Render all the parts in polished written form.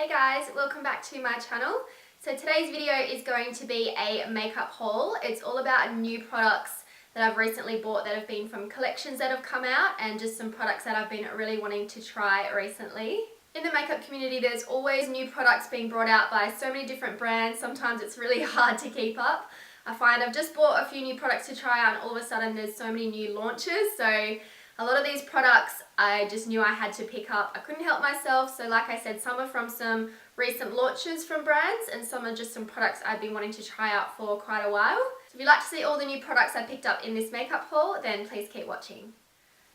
Hey guys, welcome back to my channel. So today's video is going to be a makeup haul. It's all about new products that I've recently bought that have been from collections that have come out and just some products that I've been really wanting to try recently. In the makeup community, there's always new products being brought out by so many different brands. Sometimes it's really hard to keep up. I find I've just bought a few new products to try out and all of a sudden there's so many new launches. So a lot of these products I just knew I had to pick up. I couldn't help myself. So like I said, some are from some recent launches from brands and some are just some products I've been wanting to try out for quite a while. So if you'd like to see all the new products I picked up in this makeup haul, then please keep watching.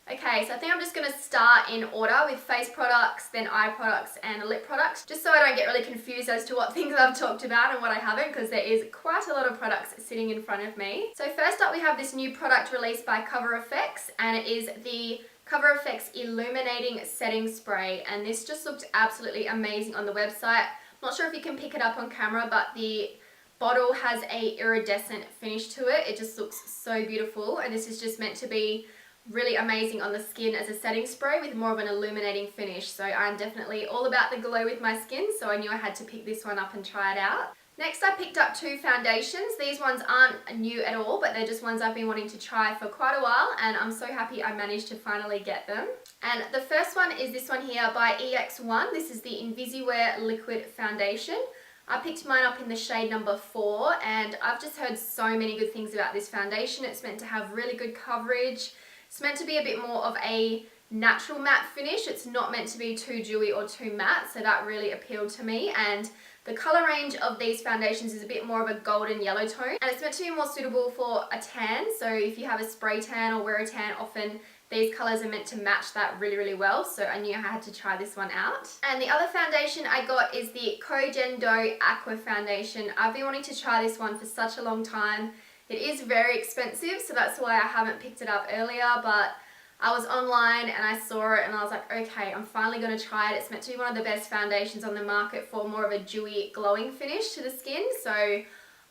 Okay, so I think I'm just going to start in order with face products, then eye products and lip products, just so I don't get really confused as to what things I've talked about and what I haven't, because there is quite a lot of products sitting in front of me. So first up we have this new product released by CoverFX, and it is the CoverFX Illuminating Setting Spray, and this just looked absolutely amazing on the website. I'm not sure if you can pick it up on camera, but the bottle has a iridescent finish to it. It just looks so beautiful, and this is just meant to be really amazing on the skin as a setting spray with more of an illuminating finish. So I'm definitely all about the glow with my skin, so I knew I had to pick this one up and try it out. Next I picked up two foundations. These ones aren't new at all, but they're just ones I've been wanting to try for quite a while, and I'm so happy I managed to finally get them. And the first one is this one here by EX1. This is the Invisiwear Liquid Foundation. I picked mine up in the shade number 4, and I've just heard so many good things about this foundation. It's meant to have really good coverage. It's meant to be a bit more of a natural matte finish. It's not meant to be too dewy or too matte, so that really appealed to me. And the colour range of these foundations is a bit more of a golden yellow tone, and it's meant to be more suitable for a tan. So if you have a spray tan or wear a tan, often these colours are meant to match that really well, so I knew I had to try this one out. And the other foundation I got is the Kojendo Aqua Foundation. I've been wanting to try this one for such a long time. It is very expensive, so that's why I haven't picked it up earlier, but I was online and I saw it and I was like, okay, I'm finally going to try it. It's meant to be one of the best foundations on the market for more of a dewy, glowing finish to the skin, so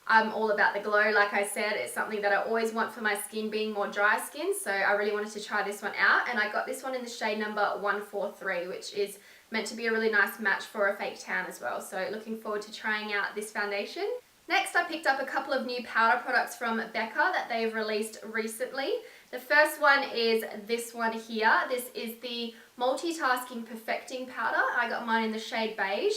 I'm all about the glow. Like I said, it's something that I always want for my skin, being more dry skin, so I really wanted to try this one out, and I got this one in the shade number 143, which is meant to be a really nice match for a fake tan as well, so looking forward to trying out this foundation. Next, I picked up a couple of new powder products from BECCA that they've released recently. The first one is this one here. This is the Multitasking Perfecting Powder. I got mine in the shade Beige.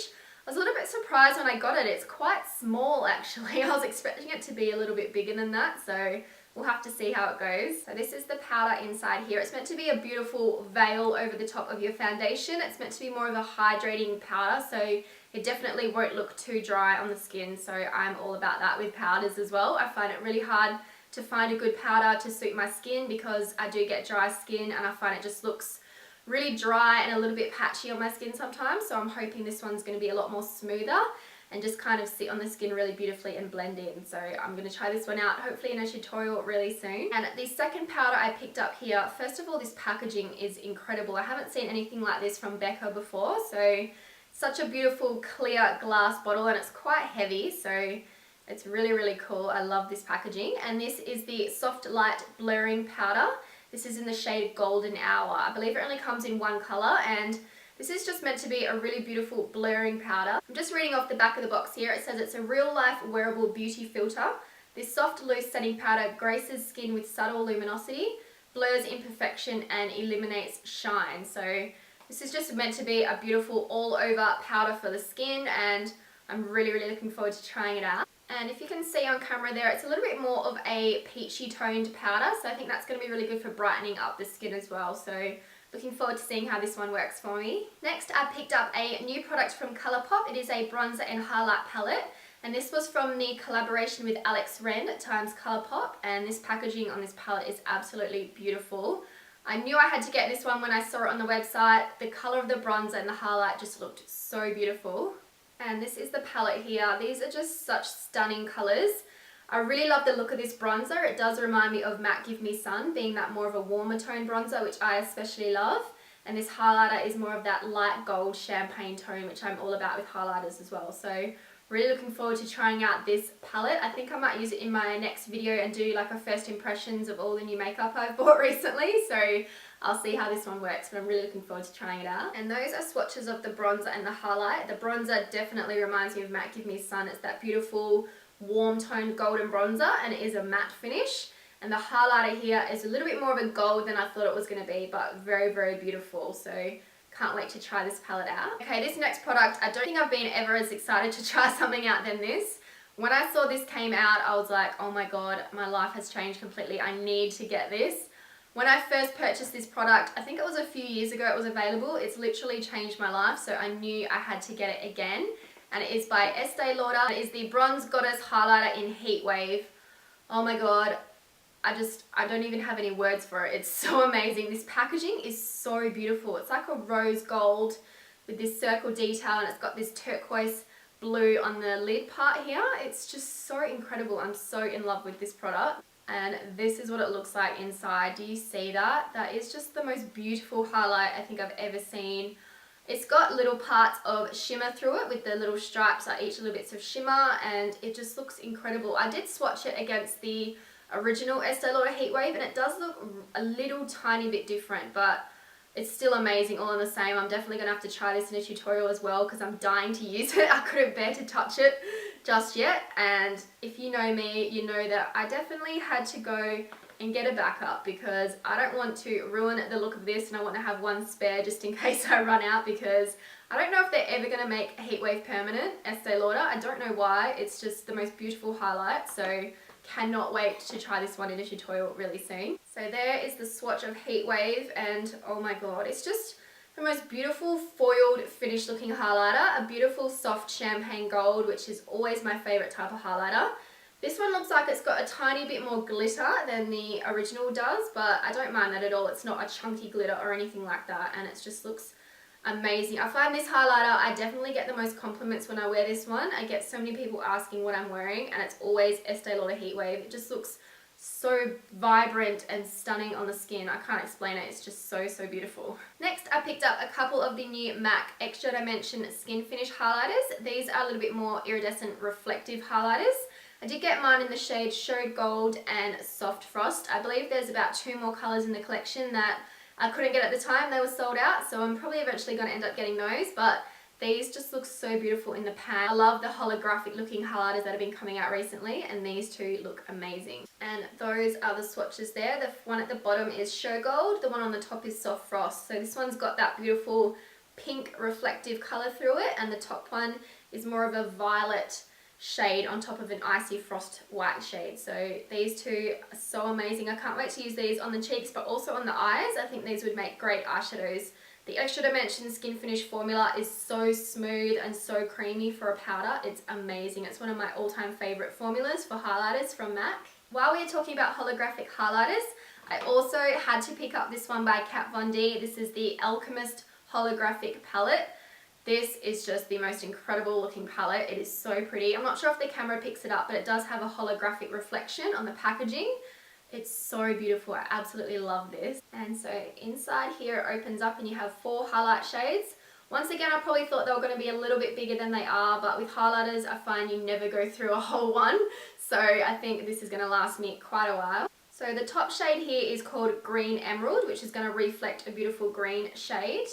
I was a little bit surprised when I got it. It's quite small actually. I was expecting it to be a little bit bigger than that, so we'll have to see how it goes. So this is the powder inside here. It's meant to be a beautiful veil over the top of your foundation. It's meant to be more of a hydrating powder, so it definitely won't look too dry on the skin, so I'm all about that with powders as well. I find it really hard to find a good powder to suit my skin because I do get dry skin and I find it just looks really dry and a little bit patchy on my skin sometimes, so I'm hoping this one's going to be a lot more smoother and just kind of sit on the skin really beautifully and blend in. So I'm going to try this one out, hopefully in a tutorial really soon. And the second powder I picked up here, first of all, this packaging is incredible. I haven't seen anything like this from BECCA before, so such a beautiful clear glass bottle, and it's quite heavy, so it's really cool. I love this packaging. And this is the Soft Light Blurring Powder. This is in the shade Golden Hour. I believe it only comes in one colour, and this is just meant to be a really beautiful blurring powder. I'm just reading off the back of the box here. It says it's a real-life wearable beauty filter. This soft, loose setting powder graces skin with subtle luminosity, blurs imperfection, and eliminates shine. So this is just meant to be a beautiful all-over powder for the skin, and I'm really looking forward to trying it out. And if you can see on camera there, it's a little bit more of a peachy toned powder, so I think that's going to be really good for brightening up the skin as well. So looking forward to seeing how this one works for me. Next, I picked up a new product from Colourpop. It is a bronzer and highlight palette, and this was from the collaboration with Alex times Colourpop, and this packaging on this palette is absolutely beautiful. I knew I had to get this one when I saw it on the website. The colour of the bronzer and the highlight just looked so beautiful. And this is the palette here. These are just such stunning colours. I really love the look of this bronzer. It does remind me of Matte Give Me Sun, being that more of a warmer tone bronzer, which I especially love. And this highlighter is more of that light gold champagne tone, which I'm all about with highlighters as well. So really looking forward to trying out this palette. I think I might use it in my next video and do like a first impressions of all the new makeup I've bought recently. So I'll see how this one works, but I'm really looking forward to trying it out. And those are swatches of the bronzer and the highlight. The bronzer definitely reminds me of Matte Give Me Sun. It's that beautiful warm toned golden bronzer, and it is a matte finish. And the highlighter here is a little bit more of a gold than I thought it was going to be, but very, very beautiful. So can't wait to try this palette out. Okay, this next product, I don't think I've been ever as excited to try something out than this. When I saw this came out, I was like, oh my god, my life has changed completely. I need to get this. When I first purchased this product, I think it was a few years ago it was available. It's literally changed my life, so I knew I had to get it again. And it is by Estee Lauder. It is the Bronze Goddess Highlighter in Heat Wave. Oh my god, I don't even have any words for it. It's so amazing. This packaging is so beautiful. It's like a rose gold with this circle detail, and it's got this turquoise blue on the lid part here. It's just so incredible. I'm so in love with this product. And this is what it looks like inside. Do you see that? That is just the most beautiful highlight I think I've ever seen. It's got little parts of shimmer through it with the little stripes, like each little bits of shimmer, and it just looks incredible. I did swatch it against the original Estee Lauder Heatwave, and it does look a little tiny bit different, but it's still amazing all in the same. I'm definitely going to have to try this in a tutorial as well because I'm dying to use it. I couldn't bear to touch it just yet, and if you know me, you know that I definitely had to go and get a backup because I don't want to ruin the look of this, and I want to have one spare just in case I run out, because I don't know if they're ever going to make a Heatwave permanent, Estee Lauder. I don't know why. It's just the most beautiful highlight, so cannot wait to try this one in a tutorial really soon. So there is the swatch of Heatwave, and oh my god, it's just the most beautiful foiled finish looking highlighter. A beautiful soft champagne gold, which is always my favourite type of highlighter. This one looks like it's got a tiny bit more glitter than the original does, but I don't mind that at all. It's not a chunky glitter or anything like that, and it just looks amazing. I find this highlighter, I definitely get the most compliments when I wear this one. I get so many people asking what I'm wearing, and it's always Estee Lauder Heatwave. It just looks so vibrant and stunning on the skin. I can't explain it. It's just so, so beautiful. Next, I picked up a couple of the new MAC Extra Dimension Skinfinish highlighters. These are a little bit more iridescent reflective highlighters. I did get mine in the shade Showed Gold and Soft Frost. I believe there's about 2 more colours in the collection that I couldn't get at the time. They were sold out, so I'm probably eventually going to end up getting those, but these just look so beautiful in the pan. I love the holographic looking highlighters that have been coming out recently, and these two look amazing. And those are the swatches there. The one at the bottom is Show Gold, the one on the top is Soft Frost. So this one's got that beautiful pink reflective colour through it, and the top one is more of a violet shade on top of an icy frost white shade. So these two are so amazing. I can't wait to use these on the cheeks, but also on the eyes. I think these would make great eyeshadows. The Extra Dimension Skin Finish formula is so smooth and so creamy for a powder. It's amazing. It's one of my all-time favorite formulas for highlighters from MAC. While we are talking about holographic highlighters, I also had to pick up this one by Kat Von D. This is the Alchemist Holographic palette. This is just the most incredible looking palette. It is so pretty. I'm not sure if the camera picks it up, but it does have a holographic reflection on the packaging. It's so beautiful. I absolutely love this. And so inside here it opens up and you have 4 highlight shades. Once again, I probably thought they were going to be a little bit bigger than they are, but with highlighters I find you never go through a whole one. So I think this is going to last me quite a while. So the top shade here is called Green Emerald, which is going to reflect a beautiful green shade.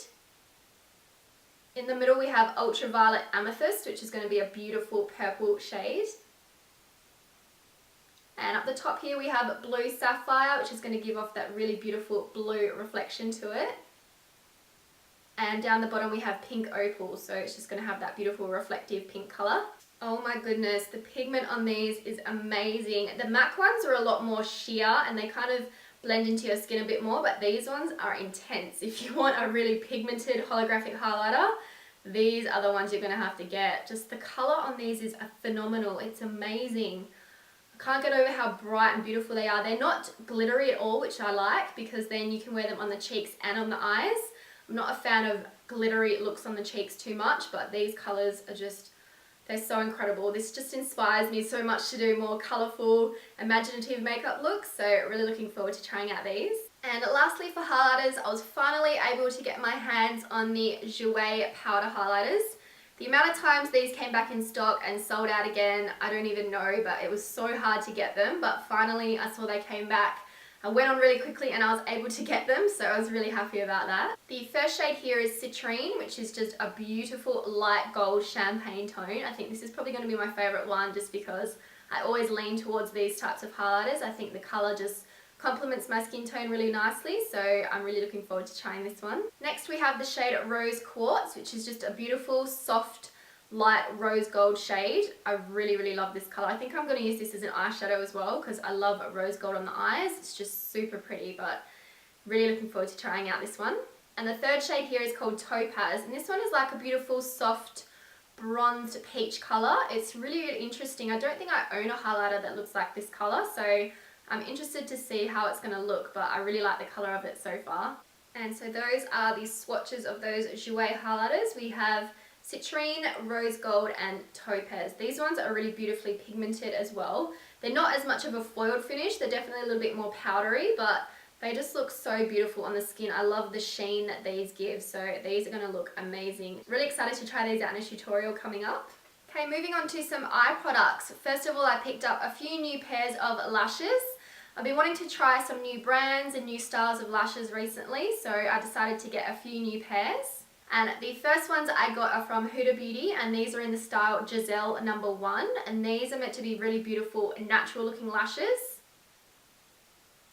In the middle we have Ultraviolet Amethyst, which is going to be a beautiful purple shade. And up the top here we have Blue Sapphire, which is going to give off that really beautiful blue reflection to it. And down the bottom we have Pink Opal, so it's just going to have that beautiful reflective pink colour. Oh my goodness, the pigment on these is amazing. The MAC ones are a lot more sheer and they kind of blend into your skin a bit more, but these ones are intense. If you want a really pigmented holographic highlighter, these are the ones you're going to have to get. Just the colour on these is phenomenal. It's amazing. I can't get over how bright and beautiful they are. They're not glittery at all, which I like, because then you can wear them on the cheeks and on the eyes. I'm not a fan of glittery looks on the cheeks too much, but these colours are just, they're so incredible. This just inspires me so much to do more colourful, imaginative makeup looks, so really looking forward to trying out these. And lastly for highlighters, I was finally able to get my hands on the Jouer powder highlighters. The amount of times these came back in stock and sold out again, I don't even know, but it was so hard to get them, but finally I saw they came back. I went on really quickly and I was able to get them, so I was really happy about that. The first shade here is Citrine, which is just a beautiful light gold champagne tone. I think this is probably going to be my favourite one just because I always lean towards these types of highlighters. I think the colour just complements my skin tone really nicely, so I'm really looking forward to trying this one. Next we have the shade Rose Quartz, which is just a beautiful, soft, light rose gold shade. I really love this colour. I think I'm going to use this as an eyeshadow as well because I love rose gold on the eyes. It's just super pretty, but really looking forward to trying out this one. And the third shade here is called Topaz, and this one is like a beautiful, soft, bronzed peach colour. It's really interesting. I don't think I own a highlighter that looks like this colour, so I'm interested to see how it's going to look, but I really like the colour of it so far. And so those are the swatches of those Jouer highlighters. We have Citrine, Rose Gold and Topaz. These ones are really beautifully pigmented as well. They're not as much of a foiled finish, they're definitely a little bit more powdery, but they just look so beautiful on the skin. I love the sheen that these give, so these are going to look amazing. Really excited to try these out in a tutorial coming up. Okay, moving on to some eye products. First of all, I picked up a few new pairs of lashes. I've been wanting to try some new brands and new styles of lashes recently, so I decided to get a few new pairs. And the first ones I got are from Huda Beauty, and these are in the style Giselle number 1, and these are meant to be really beautiful natural looking lashes.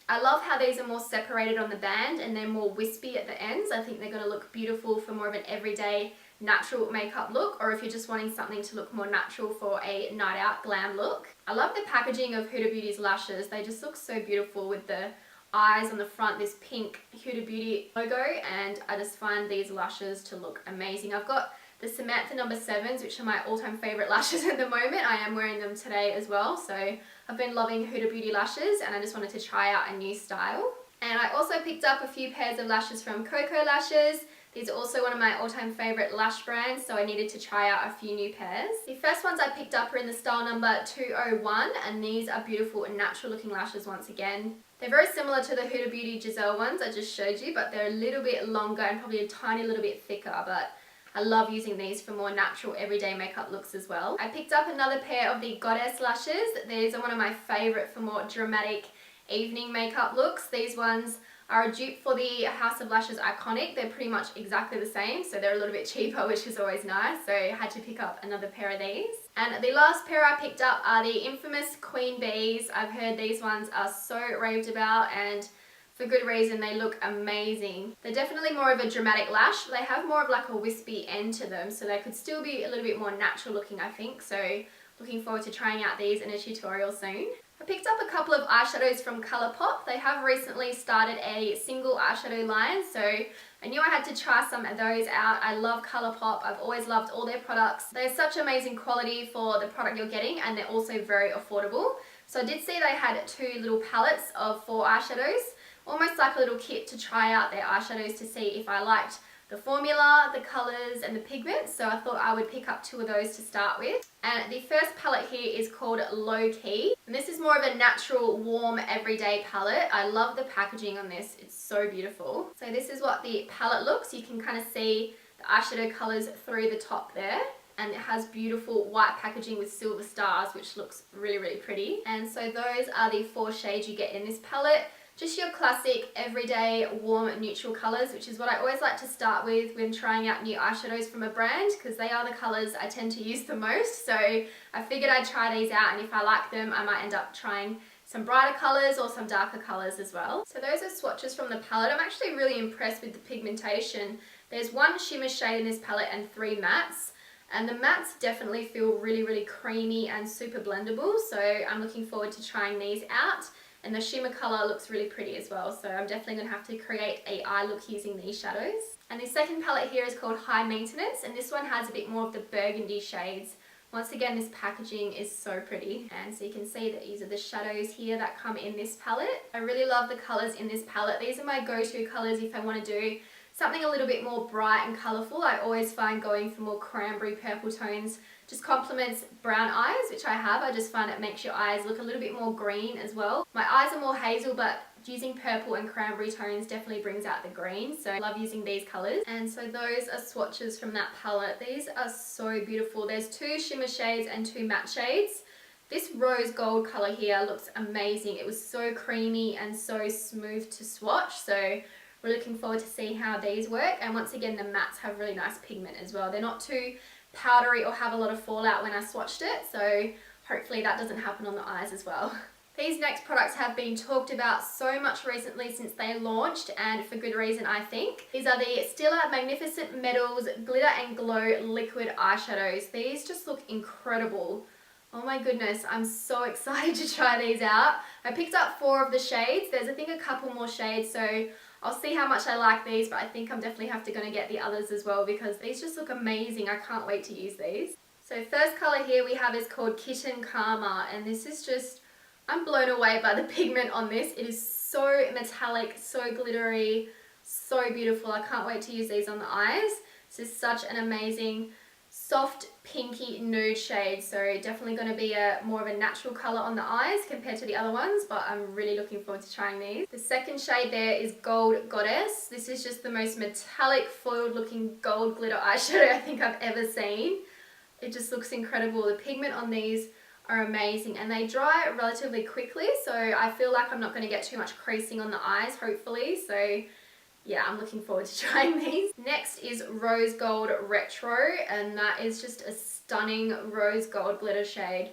I love how these are more separated on the band and they're more wispy at the ends. I think they're going to look beautiful for more of an everyday natural makeup look, or if you're just wanting something to look more natural for a night out glam look. I love the packaging of Huda Beauty's lashes. They just look so beautiful with the eyes on the front, this pink Huda Beauty logo, and I just find these lashes to look amazing. I've got the Samantha number 7s, which are my all-time favourite lashes at the moment. I am wearing them today as well, so I've been loving Huda Beauty lashes and I just wanted to try out a new style. And I also picked up a few pairs of lashes from Koko lashes. These are also one of my all-time favourite lash brands, so I needed to try out a few new pairs. The first ones I picked up are in the style number 201, and these are beautiful and natural looking lashes once again. They're very similar to the Huda Beauty Giselle ones I just showed you, but they're a little bit longer and probably a tiny little bit thicker, but I love using these for more natural everyday makeup looks as well. I picked up another pair of the Goddess lashes. These are one of my favourite for more dramatic evening makeup looks. These ones are a dupe for the House of Lashes Iconic. They're pretty much exactly the same, so they're a little bit cheaper, which is always nice, so I had to pick up another pair of these. And the last pair I picked up are the infamous Queen Bees. I've heard these ones are so raved about, and for good reason. They look amazing. They're definitely more of a dramatic lash. They have more of like a wispy end to them, so they could still be a little bit more natural looking, I think, so looking forward to trying out these in a tutorial soon. I picked up a couple of eyeshadows from Colourpop. They have recently started a single eyeshadow line, so I knew I had to try some of those out. I love Colourpop. I've always loved all their products. They're such amazing quality for the product you're getting, and they're also very affordable. So I did see they had 2 little palettes of 4 eyeshadows, almost like a little kit to try out their eyeshadows to see if I liked the formula, the colours and the pigments, so I thought I would pick up 2 of those to start with. And the first palette here is called Low Key, and this is more of a natural, warm, everyday palette. I love the packaging on this, it's so beautiful. So this is what the palette looks. You can kind of see the eyeshadow colours through the top there, and it has beautiful white packaging with silver stars, which looks really pretty. And so those are the 4 shades you get in this palette. Just your classic everyday warm neutral colours, which is what I always like to start with when trying out new eyeshadows from a brand, because they are the colours I tend to use the most. So I figured I'd try these out, and if I like them I might end up trying some brighter colours or some darker colours as well. So those are swatches from the palette. I'm actually really impressed with the pigmentation. There's 1 shimmer shade in this palette and 3 mattes. And the mattes definitely feel really creamy and super blendable, so I'm looking forward to trying these out. And the shimmer colour looks really pretty as well, so I'm definitely going to have to create a eye look using these shadows. And the second palette here is called High Maintenance, and this one has a bit more of the burgundy shades. Once again, this packaging is so pretty, and so you can see that these are the shadows here that come in this palette. I really love the colours in this palette. These are my go-to colours if I want to do something a little bit more bright and colourful. I always find going for more cranberry purple tones just complements brown eyes, which I have. I just find it makes your eyes look a little bit more green as well. My eyes are more hazel, but using purple and cranberry tones definitely brings out the green, so I love using these colours. And so those are swatches from that palette. These are so beautiful. There's 2 shimmer shades and 2 matte shades. This rose gold color here looks amazing. It was so creamy and so smooth to swatch, so we're looking forward to see how these work. And once again, the mattes have really nice pigment as well. They're not too powdery or have a lot of fallout when I swatched it, so hopefully that doesn't happen on the eyes as well. These next products have been talked about so much recently since they launched, and for good reason, I think. These are the Stila Magnificent Metals Glitter and Glow Liquid Eyeshadows. These just look incredible. Oh my goodness, I'm so excited to try these out. I picked up 4 of the shades. There's I think a couple more shades, so I'll see how much I like these, but I think I'm definitely going to get the others as well because these just look amazing. I can't wait to use these. So first colour here we have is called Kitten Karma, and this is just, I'm blown away by the pigment on this. It is so metallic, so glittery, so beautiful. I can't wait to use these on the eyes. This is such an amazing soft pinky nude shade, so definitely going to be a more of a natural colour on the eyes compared to the other ones, but I'm really looking forward to trying these. The second shade there is Gold Goddess. This is just the most metallic foiled looking gold glitter eyeshadow I think I've ever seen. It just looks incredible. The pigment on these are amazing and they dry relatively quickly, so I feel like I'm not going to get too much creasing on the eyes, hopefully. So yeah, I'm looking forward to trying these. Next is Rose Gold Retro, and that is just a stunning rose gold glitter shade.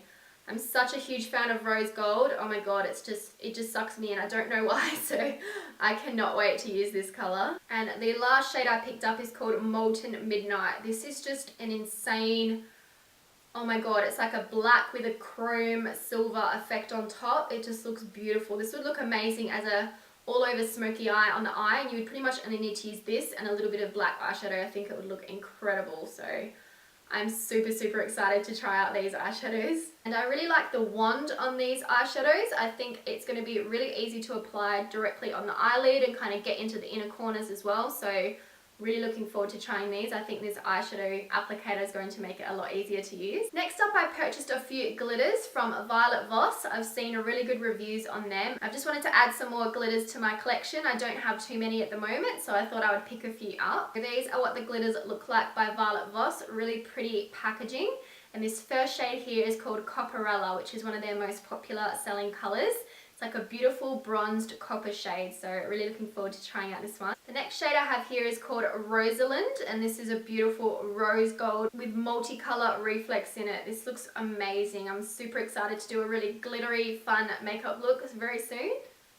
I'm such a huge fan of rose gold. Oh my god, it just sucks me in. I don't know why, so I cannot wait to use this color. And the last shade I picked up is called Molten Midnight. This is just an insane, oh my god, it's like a black with a chrome silver effect on top. It just looks beautiful. This would look amazing as a all over smoky eye on the eye, and you would pretty much only need to use this and a little bit of black eyeshadow. I think it would look incredible, so I'm super excited to try out these eyeshadows. And I really like the wand on these eyeshadows. I think it's going to be really easy to apply directly on the eyelid and kind of get into the inner corners as well, so really looking forward to trying these. I think this eyeshadow applicator is going to make it a lot easier to use. Next up, I purchased a few glitters from Voss. I've seen really good reviews on them. I've just wanted to add some more glitters to my collection. I don't have too many at the moment, so I thought I would pick a few up. These are what the glitters look like by Voss. Really pretty packaging. And this first shade here is called Copperella, which is one of their most popular selling colors. It's like a beautiful bronzed copper shade, so really looking forward to trying out this one. The next shade I have here is called Rosalind, and this is a beautiful rose gold with multicolor reflex in it. This looks amazing. I'm super excited to do a really glittery, fun makeup look very soon.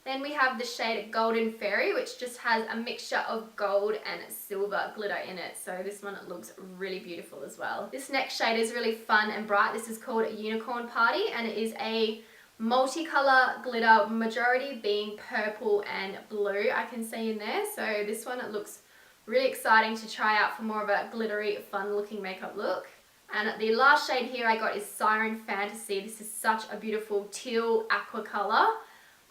Then we have the shade Golden Fairy, which just has a mixture of gold and silver glitter in it. So this one looks really beautiful as well. This next shade is really fun and bright. This is called Unicorn Party, and it is a multicolor glitter, majority being purple and blue, I can see in there. So this one, it looks really exciting to try out for more of a glittery, fun looking makeup look. And the last shade here I got is Siren Fantasy. This is such a beautiful teal aqua color.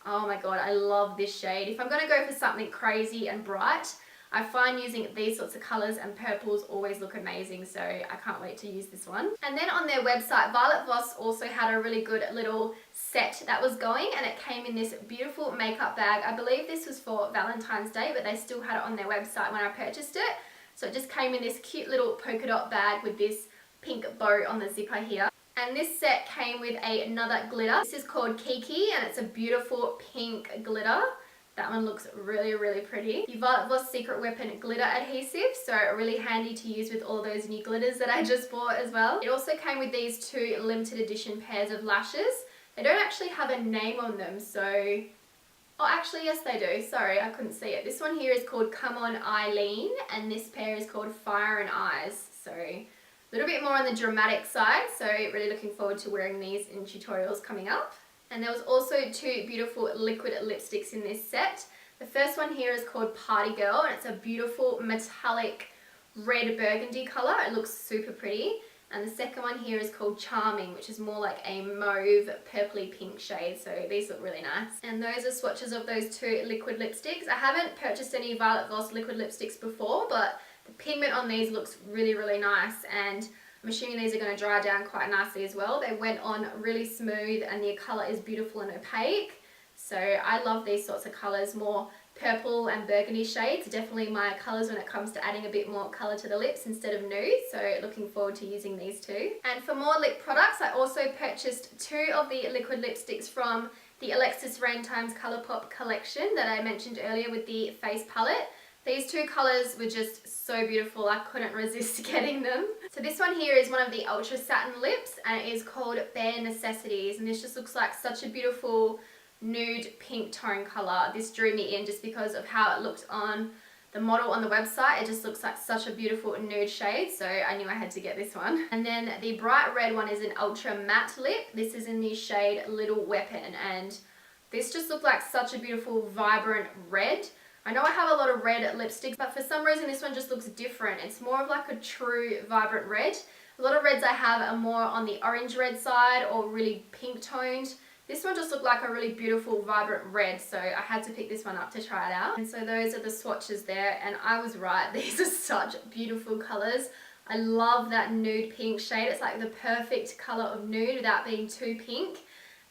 Oh my god, I love this shade. If I'm going to go for something crazy and bright, I find using these sorts of colours and purples always look amazing, so I can't wait to use this one. And then on their website, Voss also had a really good little set that was going, and it came in this beautiful makeup bag. I believe this was for Valentine's Day, but they still had it on their website when I purchased it. So it just came in this cute little polka dot bag with this pink bow on the zipper here. And this set came with another glitter. This is called Kiki, and it's a beautiful pink glitter. That one looks really pretty. The Voss Secret Weapon glitter adhesive, so really handy to use with all those new glitters that I just bought as well. It also came with these 2 limited edition pairs of lashes. They don't actually have a name on them, so... oh, actually, yes they do. Sorry, I couldn't see it. This one here is called Come On Eileen, and this pair is called Fire and Eyes. So, a little bit more on the dramatic side, so really looking forward to wearing these in tutorials coming up. And there was also 2 beautiful liquid lipsticks in this set. The first one here is called Party Girl, and it's a beautiful metallic red burgundy colour. It looks super pretty. And the second one here is called Charming, which is more like a mauve purpley pink shade, so these look really nice. And those are swatches of those 2 liquid lipsticks. I haven't purchased any Voss liquid lipsticks before, but the pigment on these looks really nice, and I'm assuming these are going to dry down quite nicely as well. They went on really smooth and the colour is beautiful and opaque. So I love these sorts of colours, more purple and burgundy shades. Definitely my colours when it comes to adding a bit more colour to the lips instead of nude. So looking forward to using these two. And for more lip products, I also purchased 2 of the liquid lipsticks from the Alexis Rain Times Colourpop collection that I mentioned earlier with the face palette. These 2 colours were just so beautiful, I couldn't resist getting them. So this one here is one of the Ultra Satin lips and it is called Bare Necessities, and this just looks like such a beautiful nude pink tone colour. This drew me in just because of how it looked on the model on the website. It just looks like such a beautiful nude shade, so I knew I had to get this one. And then the bright red one is an ultra matte lip. This is in the shade Little Weapon, and this just looked like such a beautiful vibrant red. I know I have a lot of red lipsticks, but for some reason this one just looks different. It's more of like a true vibrant red. A lot of reds I have are more on the orange red side or really pink toned. This one just looked like a really beautiful, vibrant red, so I had to pick this one up to try it out. And so those are the swatches there, and I was right. These are such beautiful colours. I love that nude pink shade. It's like the perfect colour of nude without being too pink.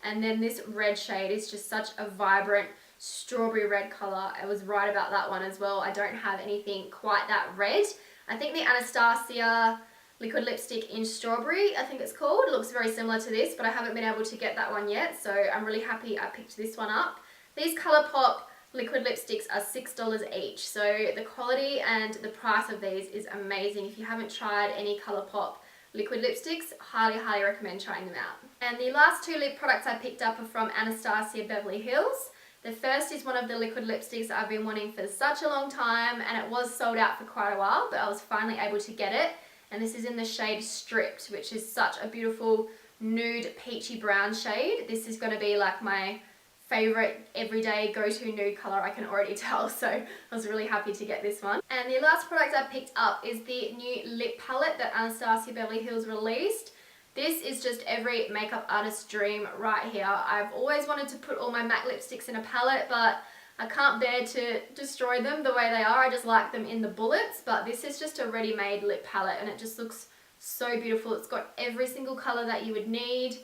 And then this red shade is just such a vibrant strawberry red colour. I was right about that one as well. I don't have anything quite that red. I think the Anastasia liquid lipstick in strawberry, I think it's called, it looks very similar to this, but I haven't been able to get that one yet, so I'm really happy I picked this one up. These Colourpop liquid lipsticks are $6 each, so the quality and the price of these is amazing. If you haven't tried any Colourpop liquid lipsticks, highly recommend trying them out. And the last 2 lip products I picked up are from Anastasia Beverly Hills. The first is one of the liquid lipsticks that I've been wanting for such a long time, and it was sold out for quite a while, but I was finally able to get it. And this is in the shade Stripped, which is such a beautiful nude peachy brown shade. This is going to be like my favourite everyday go-to nude colour, I can already tell, so I was really happy to get this one. And the last product I picked up is the new lip palette that Anastasia Beverly Hills released. This is just every makeup artist's dream right here. I've always wanted to put all my matte lipsticks in a palette, but I can't bear to destroy them the way they are. I just like them in the bullets, but this is just a ready-made lip palette and it just looks so beautiful. It's got every single colour that you would need.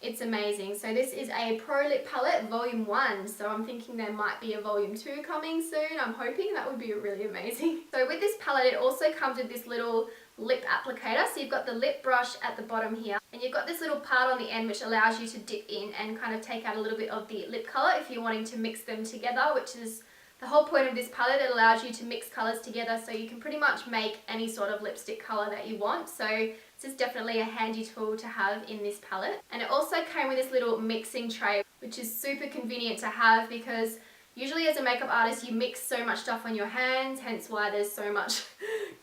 It's amazing. So this is a Pro Lip Palette Volume 1, so I'm thinking there might be a Volume 2 coming soon. I'm hoping that would be really amazing. So with this palette, it also comes with this little lip applicator. So you've got the lip brush at the bottom here, and you've got this little part on the end which allows you to dip in and kind of take out a little bit of the lip colour if you're wanting to mix them together, which is the whole point of this palette. It allows you to mix colours together so you can pretty much make any sort of lipstick colour that you want. So this is definitely a handy tool to have in this palette. And it also came with this little mixing tray, which is super convenient to have because usually as a makeup artist you mix so much stuff on your hands, hence why there's so much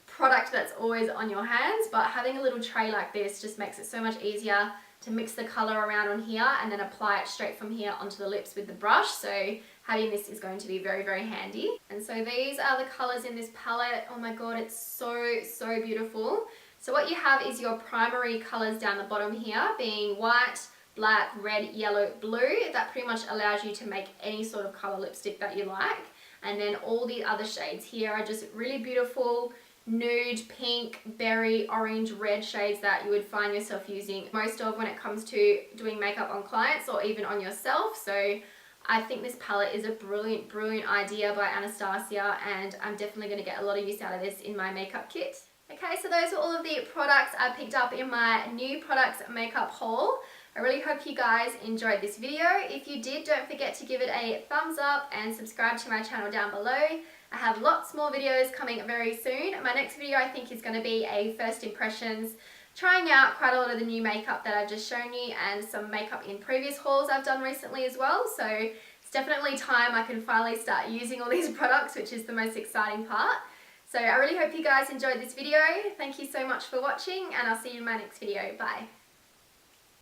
product that's always on your hands. But having a little tray like this just makes it so much easier to mix the colour around on here and then apply it straight from here onto the lips with the brush. So having this is going to be very handy. And so these are the colours in this palette. Oh my god, it's so beautiful. So what you have is your primary colours down the bottom here, being white, black, red, yellow, blue. That pretty much allows you to make any sort of colour lipstick that you like. And then all the other shades here are just really beautiful nude, pink, berry, orange, red shades that you would find yourself using most of when it comes to doing makeup on clients or even on yourself. So I think this palette is a brilliant idea by Anastasia, and I'm definitely going to get a lot of use out of this in my makeup kit. Okay, so those are all of the products I picked up in my new products makeup haul. I really hope you guys enjoyed this video. If you did, don't forget to give it a thumbs up and subscribe to my channel down below. I have lots more videos coming very soon. My next video I think is going to be a first impressions, trying out quite a lot of the new makeup that I've just shown you and some makeup in previous hauls I've done recently as well. So it's definitely time I can finally start using all these products, which is the most exciting part. So I really hope you guys enjoyed this video. Thank you so much for watching, and I'll see you in my next video. Bye.